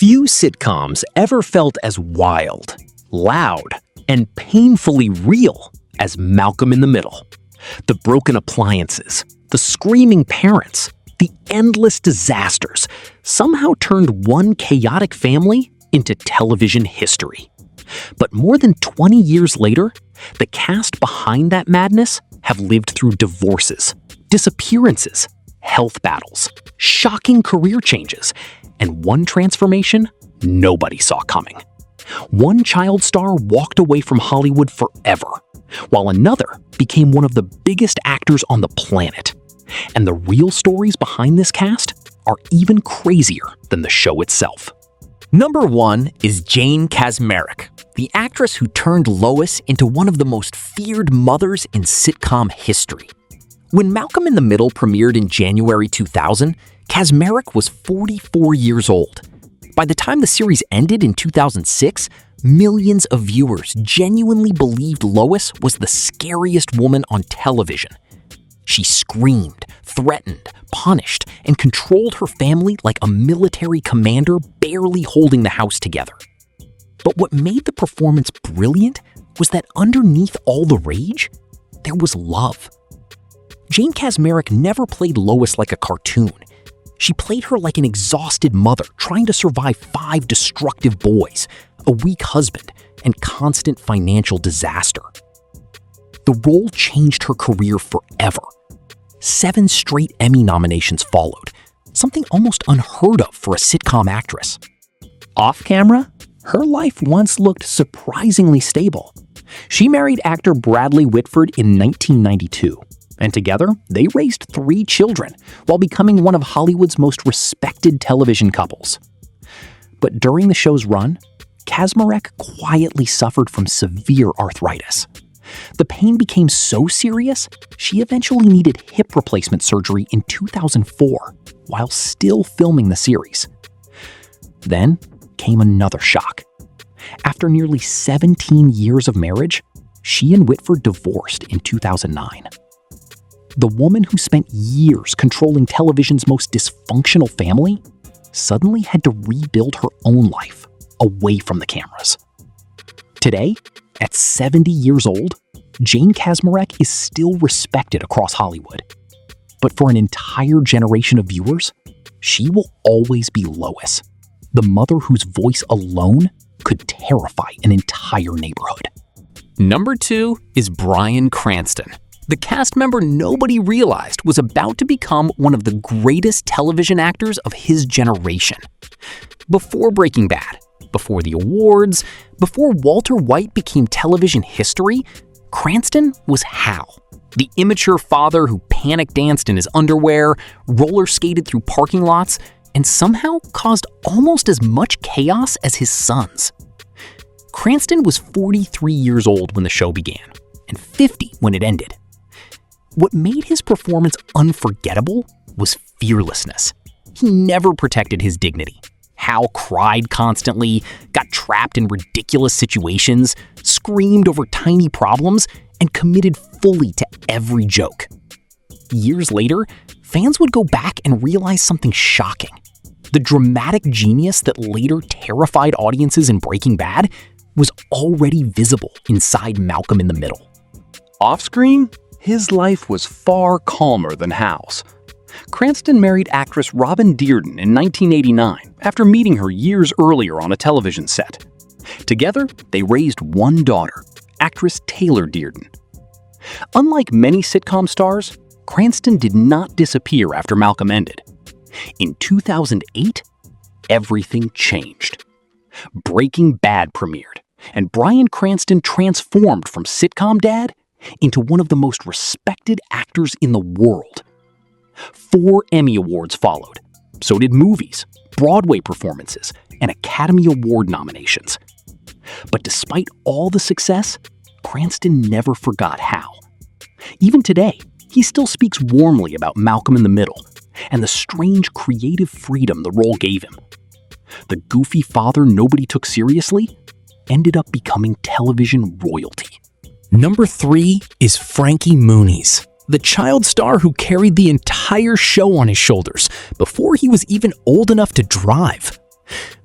Few sitcoms ever felt as wild, loud, and painfully real as Malcolm in the Middle. The broken appliances, the screaming parents, the endless disasters somehow turned one chaotic family into television history. But more than 20 years later, the cast behind that madness have lived through divorces, disappearances, health battles, shocking career changes, and one transformation nobody saw coming. One child star walked away from Hollywood forever, while another became one of the biggest actors on the planet. And the real stories behind this cast are even crazier than the show itself. Number 1 is Jane Kaczmarek, the actress who turned Lois into one of the most feared mothers in sitcom history. When Malcolm in the Middle premiered in January 2000, Kaczmarek was 44 years old. By the time the series ended in 2006, millions of viewers genuinely believed Lois was the scariest woman on television. She screamed, threatened, punished, and controlled her family like a military commander barely holding the house together. But what made the performance brilliant was that underneath all the rage, there was love. Jane Kaczmarek never played Lois like a cartoon. She played her like an exhausted mother trying to survive 5 destructive boys, a weak husband, and constant financial disaster. The role changed her career forever. 7 straight Emmy nominations followed, something almost unheard of for a sitcom actress. Off camera, her life once looked surprisingly stable. She married actor Bradley Whitford in 1992, and together they raised 3 children while becoming one of Hollywood's most respected television couples. But during the show's run, Kaczmarek quietly suffered from severe arthritis. The pain became so serious, she eventually needed hip replacement surgery in 2004 while still filming the series. Then came another shock. After nearly 17 years of marriage, she and Whitford divorced in 2009. The woman who spent years controlling television's most dysfunctional family suddenly had to rebuild her own life away from the cameras. Today, at 70 years old, Jane Kaczmarek is still respected across Hollywood. But for an entire generation of viewers, she will always be Lois, the mother whose voice alone could terrify an entire neighborhood. Number 2 is Bryan Cranston, the cast member nobody realized was about to become one of the greatest television actors of his generation. Before Breaking Bad, before the awards, before Walter White became television history, Cranston was Hal, the immature father who panic danced in his underwear, roller skated through parking lots, and somehow caused almost as much chaos as his sons. Cranston was 43 years old when the show began, and 50 when it ended. What made his performance unforgettable was fearlessness. He never protected his dignity. Hal cried constantly, got trapped in ridiculous situations, screamed over tiny problems, and committed fully to every joke. Years later, fans would go back and realize something shocking. The dramatic genius that later terrified audiences in Breaking Bad was already visible inside Malcolm in the Middle. Off-screen, his life was far calmer than Hal's. Cranston married actress Robin Dearden in 1989 after meeting her years earlier on a television set. Together, they raised one daughter, actress Taylor Dearden. Unlike many sitcom stars, Cranston did not disappear after Malcolm ended. In 2008, everything changed. Breaking Bad premiered, and Bryan Cranston transformed from sitcom dad into one of the most respected actors in the world. 4 Emmy Awards followed. So did movies, Broadway performances, and Academy Award nominations. But despite all the success, Cranston never forgot Hal. Even today, he still speaks warmly about Malcolm in the Middle and the strange creative freedom the role gave him. The goofy father nobody took seriously ended up becoming television royalty. Number 3 is Frankie Muniz, the child star who carried the entire show on his shoulders before he was even old enough to drive.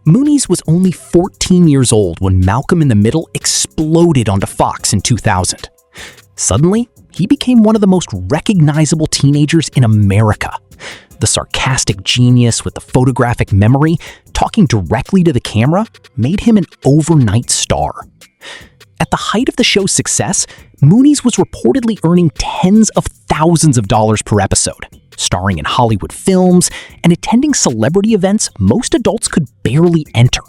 Muniz was only 14 years old when Malcolm in the Middle exploded onto Fox in 2000. Suddenly, he became one of the most recognizable teenagers in America. The sarcastic genius with the photographic memory, talking directly to the camera, made him an overnight star. At the height of the show's success, Muniz was reportedly earning tens of thousands of dollars per episode, starring in Hollywood films and attending celebrity events most adults could barely enter.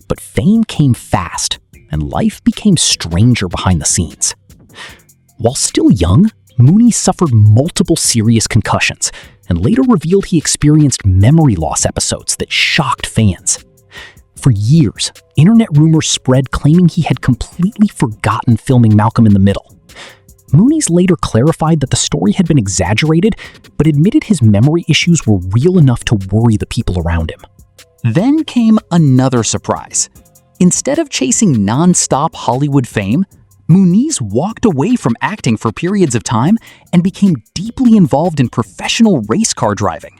But fame came fast, and life became stranger behind the scenes. While still young, Muniz suffered multiple serious concussions and later revealed he experienced memory loss episodes that shocked fans. For years, internet rumors spread claiming he had completely forgotten filming Malcolm in the Middle. Muniz later clarified that the story had been exaggerated, but admitted his memory issues were real enough to worry the people around him. Then came another surprise. Instead of chasing non-stop Hollywood fame, Muniz walked away from acting for periods of time and became deeply involved in professional race car driving.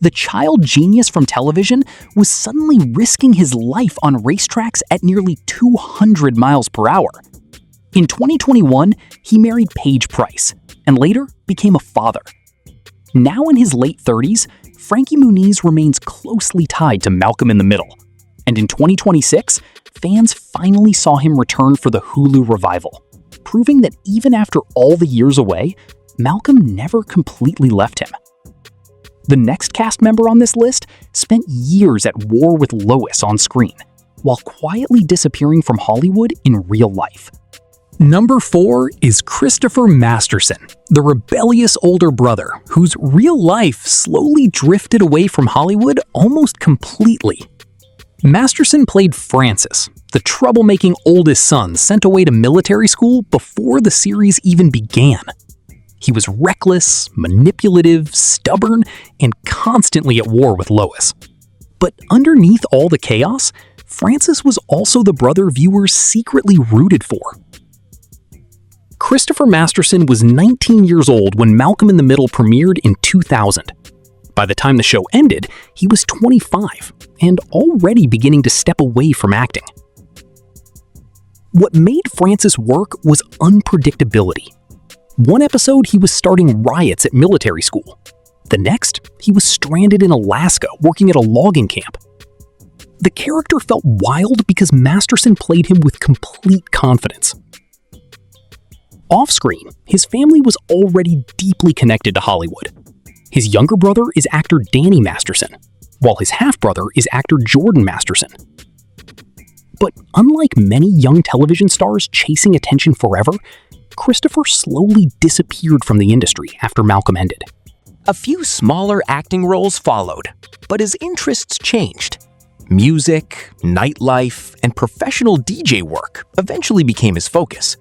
The child genius from television was suddenly risking his life on racetracks at nearly 200 miles per hour. In 2021, he married Paige Price and later became a father. Now in his late 30s, Frankie Muniz remains closely tied to Malcolm in the Middle. And in 2026, fans finally saw him return for the Hulu revival, proving that even after all the years away, Malcolm never completely left him. The next cast member on this list spent years at war with Lois on screen, while quietly disappearing from Hollywood in real life. Number 4 is Christopher Masterson, the rebellious older brother whose real life slowly drifted away from Hollywood almost completely. Masterson played Francis, the troublemaking oldest son sent away to military school before the series even began. He was reckless, manipulative, stubborn, and constantly at war with Lois. But underneath all the chaos, Francis was also the brother viewers secretly rooted for. Christopher Masterson was 19 years old when Malcolm in the Middle premiered in 2000. By the time the show ended, he was 25 and already beginning to step away from acting. What made Francis work was unpredictability. One episode, he was starting riots at military school. The next, he was stranded in Alaska working at a logging camp. The character felt wild because Masterson played him with complete confidence. Off-screen, his family was already deeply connected to Hollywood. His younger brother is actor Danny Masterson, while his half-brother is actor Jordan Masterson. But unlike many young television stars chasing attention forever, Christopher slowly disappeared from the industry after Malcolm ended. A few smaller acting roles followed, but his interests changed. Music, nightlife, and professional DJ work eventually became his focus.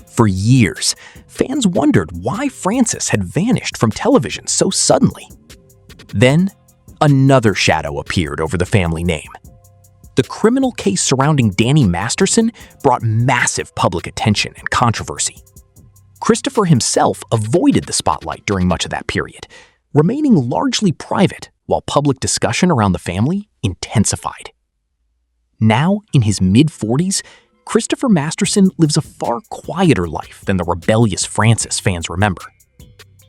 For years, fans wondered why Francis had vanished from television so suddenly. Then, another shadow appeared over the family name. The criminal case surrounding Danny Masterson brought massive public attention and controversy. Christopher himself avoided the spotlight during much of that period, remaining largely private while public discussion around the family intensified. Now, in his mid-40s, Christopher Masterson lives a far quieter life than the rebellious Francis fans remember.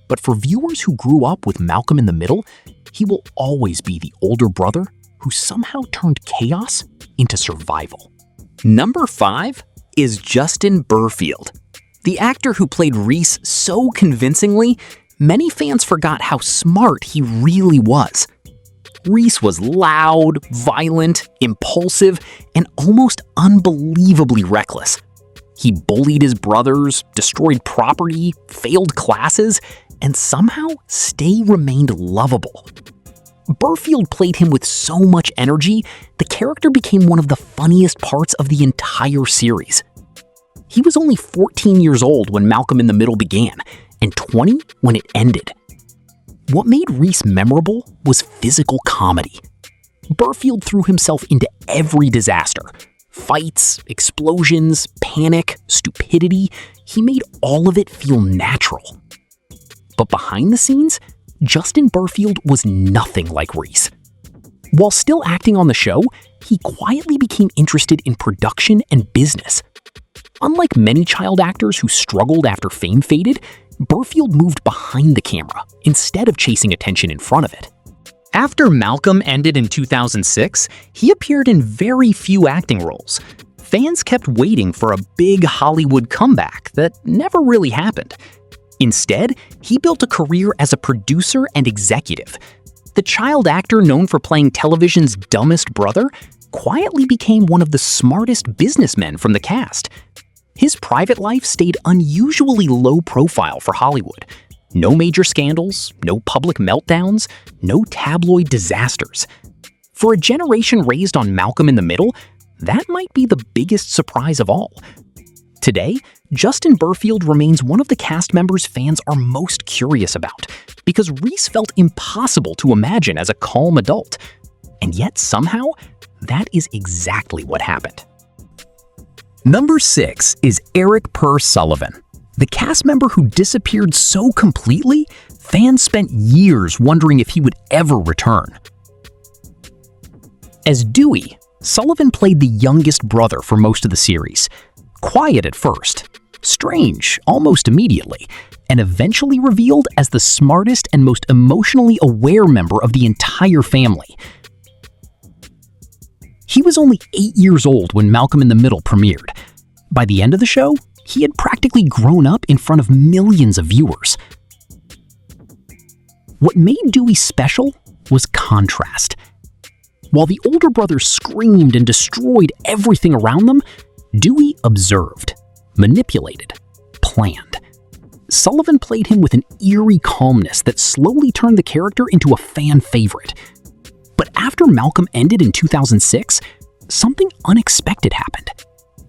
But for viewers who grew up with Malcolm in the Middle, he will always be the older brother who somehow turned chaos into survival. Number 5 is Justin Burfield. The actor who played Reese so convincingly, many fans forgot how smart he really was. Reese was loud, violent, impulsive, and almost unbelievably reckless. He bullied his brothers, destroyed property, failed classes, and somehow still remained lovable. Burfield played him with so much energy, the character became one of the funniest parts of the entire series. He was only 14 years old when Malcolm in the Middle began, and 20 when it ended. What made Reese memorable was physical comedy. Burfield threw himself into every disaster. Fights, explosions, panic, stupidity, he made all of it feel natural. But behind the scenes, Justin Burfield was nothing like Reese. While still acting on the show, he quietly became interested in production and business. Unlike many child actors who struggled after fame faded, Burfield moved behind the camera instead of chasing attention in front of it. After Malcolm ended in 2006, he appeared in very few acting roles. Fans kept waiting for a big Hollywood comeback that never really happened. Instead, he built a career as a producer and executive. The child actor known for playing television's dumbest brother quietly became one of the smartest businessmen from the cast. His private life stayed unusually low profile for Hollywood. No major scandals, no public meltdowns, no tabloid disasters. For a generation raised on Malcolm in the Middle, that might be the biggest surprise of all. Today, Justin Burfield remains one of the cast members fans are most curious about, because Reese felt impossible to imagine as a calm adult. And yet somehow, that is exactly what happened. Number 6 is Erik Per Sullivan. The cast member who disappeared so completely, fans spent years wondering if he would ever return. As Dewey, Sullivan played the youngest brother for most of the series. Quiet at first, strange almost immediately, and eventually revealed as the smartest and most emotionally aware member of the entire family. He was only 8 years old when Malcolm in the Middle premiered. By the end of the show, he had practically grown up in front of millions of viewers. What made Dewey special was contrast. While the older brother screamed and destroyed everything around them, Dewey observed, manipulated, planned. Sullivan played him with an eerie calmness that slowly turned the character into a fan favorite. But after Malcolm ended in 2006, something unexpected happened.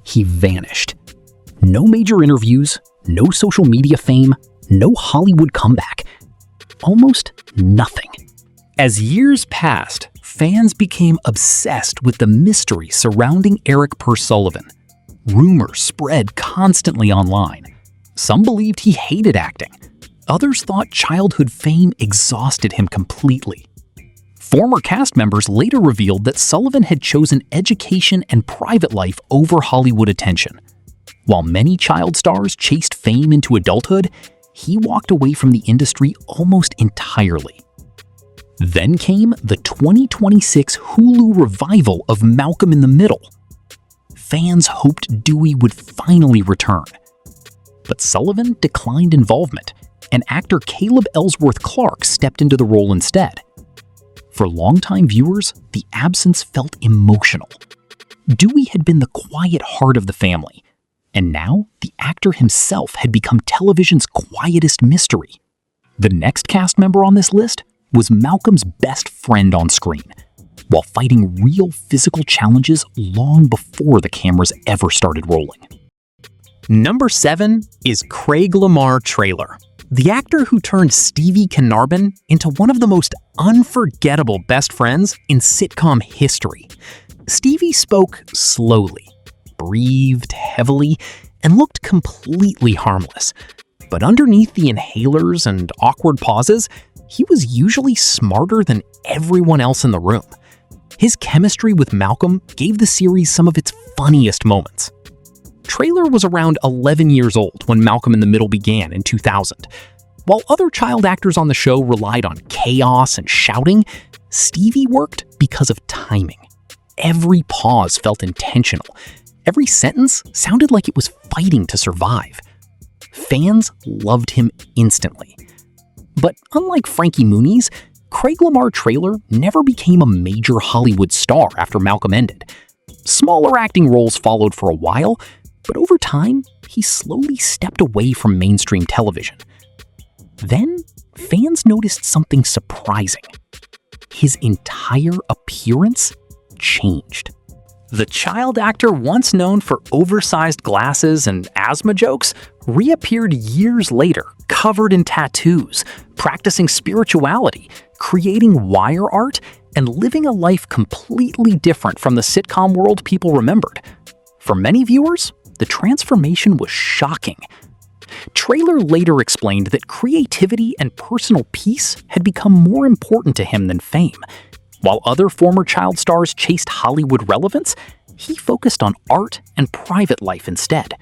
He vanished. No major interviews, no social media fame, no Hollywood comeback. Almost nothing. As years passed, fans became obsessed with the mystery surrounding Erik Per Sullivan. Rumors spread constantly online. Some believed he hated acting. Others thought childhood fame exhausted him completely. Former cast members later revealed that Sullivan had chosen education and private life over Hollywood attention. While many child stars chased fame into adulthood, he walked away from the industry almost entirely. Then came the 2026 Hulu revival of Malcolm in the Middle. Fans hoped Dewey would finally return. But Sullivan declined involvement, and actor Caleb Ellsworth Clark stepped into the role instead. For longtime viewers, the absence felt emotional. Dewey had been the quiet heart of the family, and now the actor himself had become television's quietest mystery. The next cast member on this list was Malcolm's best friend on screen, while fighting real physical challenges long before the cameras ever started rolling. Number 7 is Craig Lamar Traylor, the actor who turned Stevie Carnarvon into one of the most unforgettable best friends in sitcom history. Stevie spoke slowly, breathed heavily, and looked completely harmless. But underneath the inhalers and awkward pauses, he was usually smarter than everyone else in the room. His chemistry with Malcolm gave the series some of its funniest moments. Traylor was around 11 years old when Malcolm in the Middle began in 2000. While other child actors on the show relied on chaos and shouting, Stevie worked because of timing. Every pause felt intentional. Every sentence sounded like it was fighting to survive. Fans loved him instantly. But unlike Frankie Muniz, Craig Lamar Traylor never became a major Hollywood star after Malcolm ended. Smaller acting roles followed for a while, but over time, he slowly stepped away from mainstream television. Then, fans noticed something surprising. His entire appearance changed. The child actor once known for oversized glasses and asthma jokes reappeared years later, covered in tattoos, practicing spirituality, creating wire art, and living a life completely different from the sitcom world people remembered. For many viewers, the transformation was shocking. Traylor later explained that creativity and personal peace had become more important to him than fame. While other former child stars chased Hollywood relevance, he focused on art and private life instead.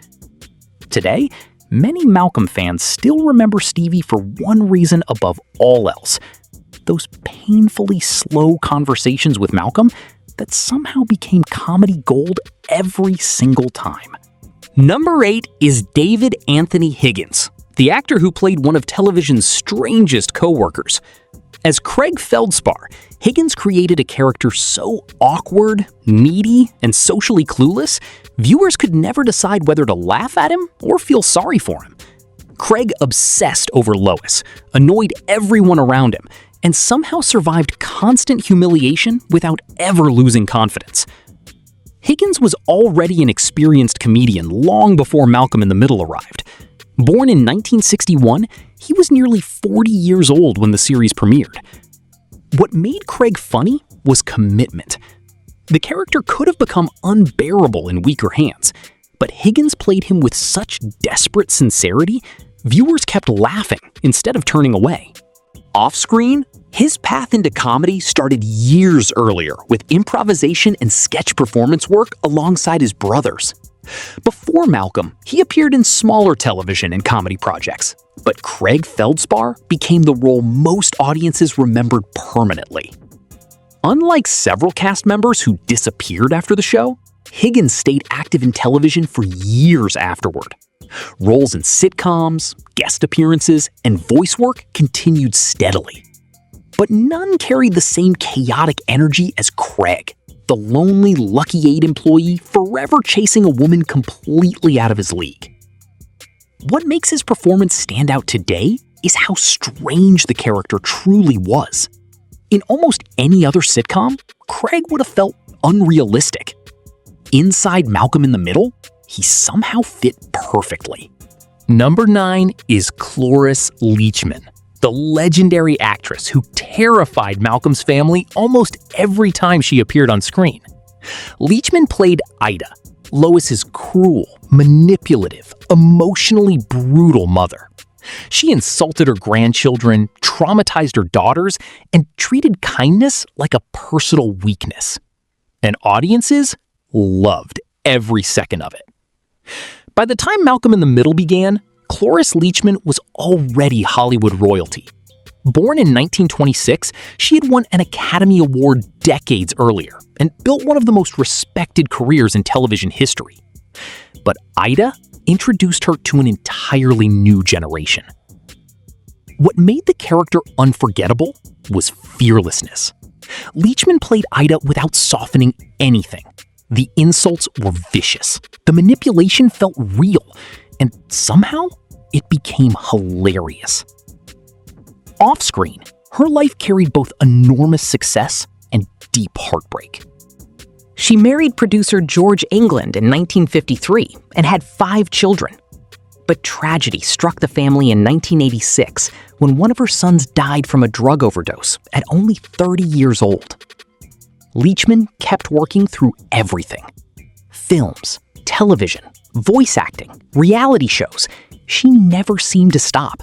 Today, many Malcolm fans still remember Stevie for one reason above all else: those painfully slow conversations with Malcolm that somehow became comedy gold every single time. Number 8 is David Anthony Higgins, the actor who played one of television's strangest coworkers. As Craig Feldspar, Higgins created a character so awkward, needy, and socially clueless, viewers could never decide whether to laugh at him or feel sorry for him. Craig obsessed over Lois, annoyed everyone around him, and somehow survived constant humiliation without ever losing confidence. Higgins was already an experienced comedian long before Malcolm in the Middle arrived. Born in 1961, he was nearly 40 years old when the series premiered. What made Craig funny was commitment. The character could have become unbearable in weaker hands, but Higgins played him with such desperate sincerity, viewers kept laughing instead of turning away. Off-screen, his path into comedy started years earlier with improvisation and sketch performance work alongside his brothers. Before Malcolm, he appeared in smaller television and comedy projects, but Craig Feldspar became the role most audiences remembered permanently. Unlike several cast members who disappeared after the show, Higgins stayed active in television for years afterward. Roles in sitcoms, guest appearances, and voice work continued steadily. But none carried the same chaotic energy as Craig, the lonely Lucky 8 employee forever chasing a woman completely out of his league. What makes his performance stand out today is how strange the character truly was. In almost any other sitcom, Craig would have felt unrealistic. Inside Malcolm in the Middle, he somehow fit perfectly. Number 9 is Cloris Leachman, the legendary actress who terrified Malcolm's family almost every time she appeared on screen. Leachman played Ida, Lois's cruel, manipulative, emotionally brutal mother. She insulted her grandchildren, traumatized her daughters, and treated kindness like a personal weakness. And audiences loved every second of it. By the time Malcolm in the Middle began, Cloris Leachman was already Hollywood royalty. Born in 1926, she had won an Academy Award decades earlier and built one of the most respected careers in television history. But Ida introduced her to an entirely new generation. What made the character unforgettable was fearlessness. Leachman played Ida without softening anything. The insults were vicious, the manipulation felt real, and somehow it became hilarious. Off-screen, her life carried both enormous success and deep heartbreak. She married producer George England in 1953 and had 5 children. But tragedy struck the family in 1986 when one of her sons died from a drug overdose at only 30 years old. Leachman kept working through everything: films, television, voice acting, reality shows. She never seemed to stop.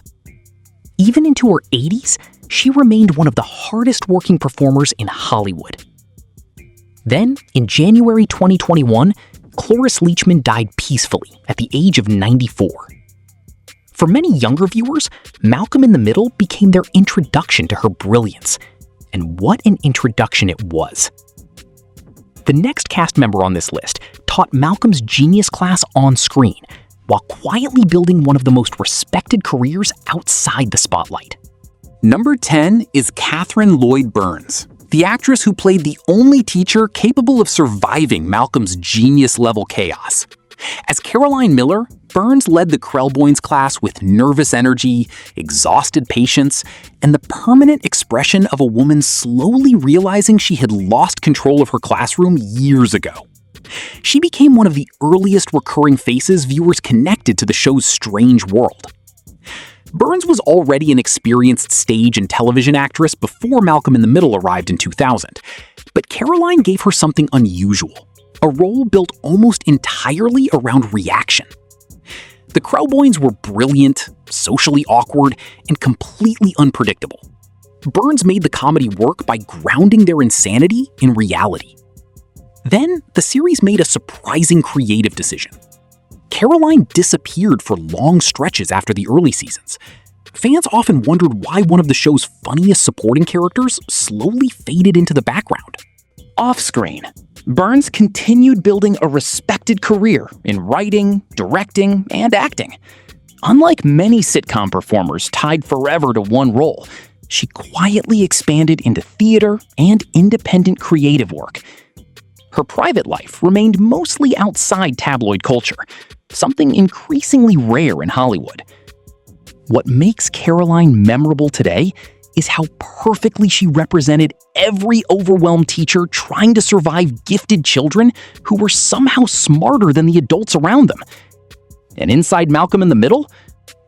Even into her 80s, she remained one of the hardest working performers in Hollywood. Then, in January 2021, Cloris Leachman died peacefully at the age of 94. For many younger viewers, Malcolm in the Middle became their introduction to her brilliance. And what an introduction it was. The next cast member on this list taught Malcolm's genius class on screen, while quietly building one of the most respected careers outside the spotlight. Number 10 is Katharine Lloyd Burns, the actress who played the only teacher capable of surviving Malcolm's genius-level chaos. As Caroline Miller, Burns led the Krellboynes class with nervous energy, exhausted patience, and the permanent expression of a woman slowly realizing she had lost control of her classroom years ago. She became one of the earliest recurring faces viewers connected to the show's strange world. Burns was already an experienced stage and television actress before Malcolm in the Middle arrived in 2000, but Caroline gave her something unusual, a role built almost entirely around reaction. The Krellboynes were brilliant, socially awkward, and completely unpredictable. Burns made the comedy work by grounding their insanity in reality. Then, the series made a surprising creative decision. Caroline disappeared for long stretches after the early seasons. Fans often wondered why one of the show's funniest supporting characters slowly faded into the background. Off-screen, Burns continued building a respected career in writing, directing, and acting. Unlike many sitcom performers tied forever to one role, she quietly expanded into theater and independent creative work. Her private life remained mostly outside tabloid culture, something increasingly rare in Hollywood. What makes Caroline memorable today is how perfectly she represented every overwhelmed teacher trying to survive gifted children who were somehow smarter than the adults around them. And inside Malcolm in the Middle,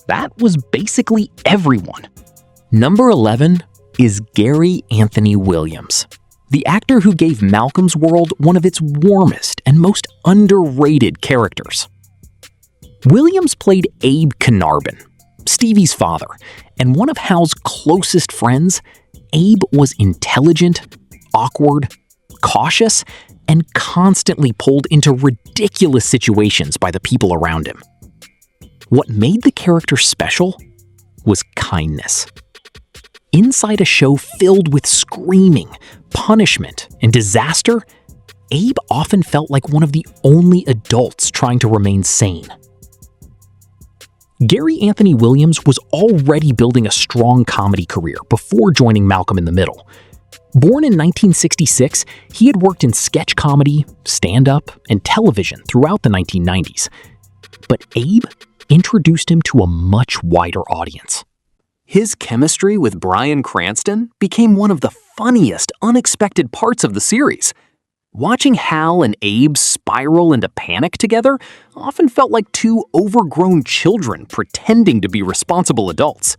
that was basically everyone. Number 11 is Gary Anthony Williams, the actor who gave Malcolm's world one of its warmest and most underrated characters. Williams played Abe Carnarvon, Stevie's father, and one of Hal's closest friends. Abe was intelligent, awkward, cautious, and constantly pulled into ridiculous situations by the people around him. What made the character special was kindness. Inside a show filled with screaming, punishment, and disaster, Abe often felt like one of the only adults trying to remain sane. Gary Anthony Williams was already building a strong comedy career before joining Malcolm in the Middle. Born in 1966, he had worked in sketch comedy, stand-up, and television throughout the 1990s. But Abe introduced him to a much wider audience. His chemistry with Bryan Cranston became one of the funniest, unexpected parts of the series. Watching Hal and Abe spiral into panic together often felt like two overgrown children pretending to be responsible adults.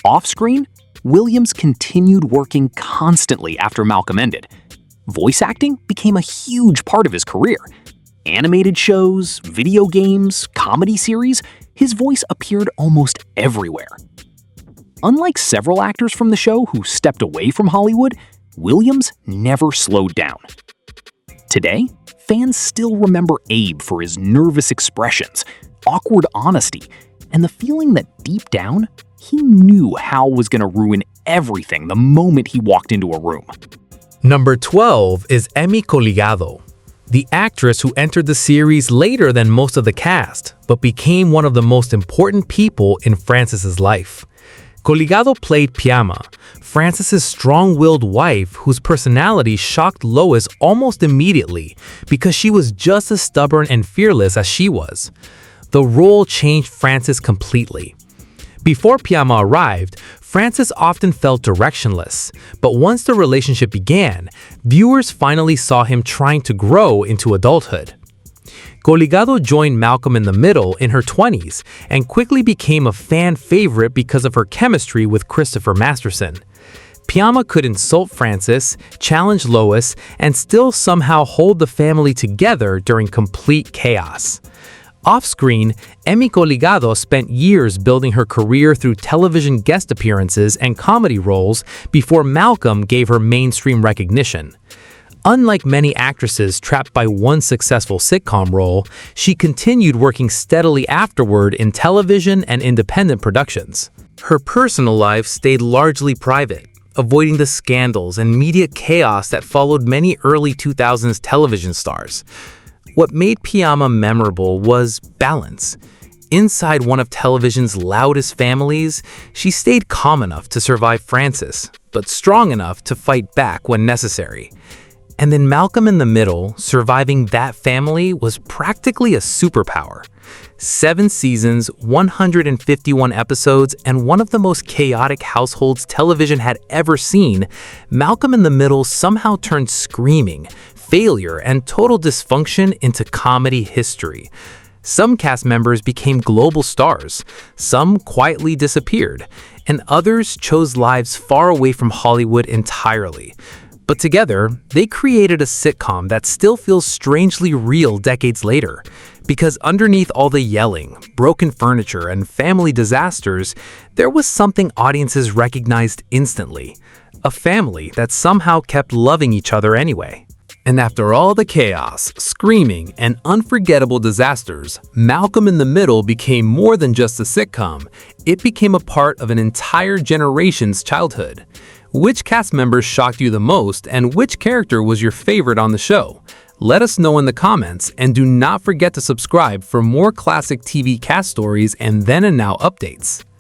Off-screen, Williams continued working constantly after Malcolm ended. Voice acting became a huge part of his career. Animated shows, video games, comedy series, his voice appeared almost everywhere. Unlike several actors from the show who stepped away from Hollywood, Williams never slowed down. Today, fans still remember Abe for his nervous expressions, awkward honesty, and the feeling that deep down, he knew Hal was going to ruin everything the moment he walked into a room. Number 12 is Emmy Coligado, the actress who entered the series later than most of the cast, but became one of the most important people in Francis's life. Coligado played Piama, Francis's strong-willed wife whose personality shocked Lois almost immediately because she was just as stubborn and fearless as she was. The role changed Francis completely. Before Piama arrived, Francis often felt directionless, but once the relationship began, viewers finally saw him trying to grow into adulthood. Coligado joined Malcolm in the Middle in her 20s and quickly became a fan favorite because of her chemistry with Christopher Masterson. Piama could insult Francis, challenge Lois, and still somehow hold the family together during complete chaos. Off-screen, Emmy Coligado spent years building her career through television guest appearances and comedy roles before Malcolm gave her mainstream recognition. Unlike many actresses trapped by one successful sitcom role, she continued working steadily afterward in television and independent productions. Her personal life stayed largely private, avoiding the scandals and media chaos that followed many early 2000s television stars. What made Piama memorable was balance. Inside one of television's loudest families, she stayed calm enough to survive Francis, but strong enough to fight back when necessary. And in Malcolm in the Middle, surviving that family was practically a superpower. 7 seasons, 151 episodes, and one of the most chaotic households television had ever seen, Malcolm in the Middle somehow turned screaming, failure, and total dysfunction into comedy history. Some cast members became global stars, some quietly disappeared, and others chose lives far away from Hollywood entirely. But together, they created a sitcom that still feels strangely real decades later, Because underneath all the yelling, broken furniture, and family disasters, there was something audiences recognized instantly. A family that somehow kept loving each other anyway. And after all the chaos, screaming, and unforgettable disasters, Malcolm in the Middle became more than just a sitcom. It became a part of an entire generation's childhood. Which cast members shocked you the most, and which character was your favorite on the show? Let us know in the comments, and do not forget to subscribe for more classic TV cast stories and then and now updates.